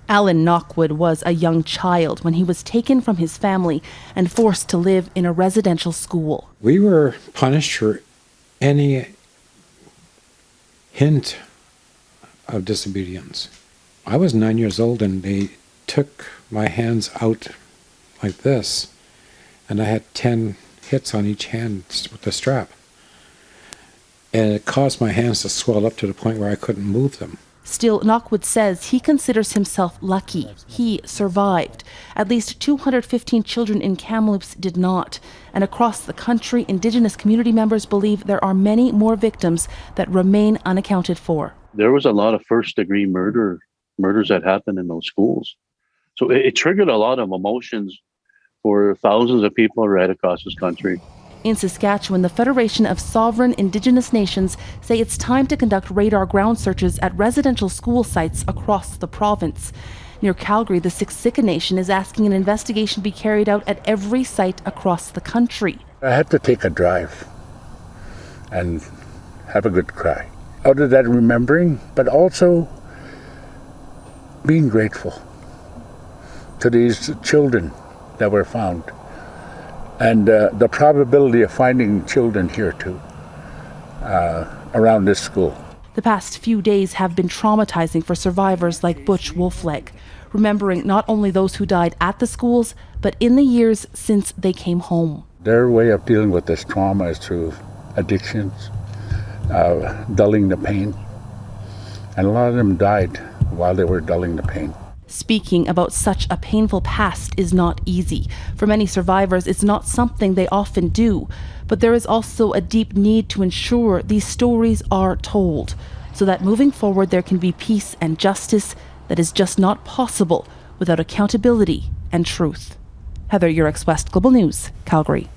Alan Knockwood was a young child when he was taken from his family and forced to live in a residential school. We were punished for any hint of disobedience. I was 9 years old and they took my hands out like this, and I had 10 hits on each hand with the strap. And it caused my hands to swell up to the point where I couldn't move them. Still, Knockwood says he considers himself lucky. He survived. At least 215 children in Kamloops did not. And across the country, Indigenous community members believe there are many more victims that remain unaccounted for. There was a lot of first-degree murders that happened in those schools. So it triggered a lot of emotions for thousands of people right across this country. In Saskatchewan, the Federation of Sovereign Indigenous Nations say it's time to conduct radar ground searches at residential school sites across the province. Near Calgary, the Siksika Nation is asking an investigation be carried out at every site across the country. I had to take a drive and have a good cry. Out of that remembering, but also being grateful to these children that were found. And the probability of finding children here too, around this school. The past few days have been traumatizing for survivors like Butch Wolfleg, remembering not only those who died at the schools, but in the years since they came home. Their way of dealing with this trauma is through addictions, dulling the pain. And a lot of them died while they were dulling the pain. Speaking about such a painful past is not easy. For many survivors, it's not something they often do. But there is also a deep need to ensure these stories are told, so that moving forward there can be peace and justice that is just not possible without accountability and truth. Heather Yourex-West, Global News, Calgary.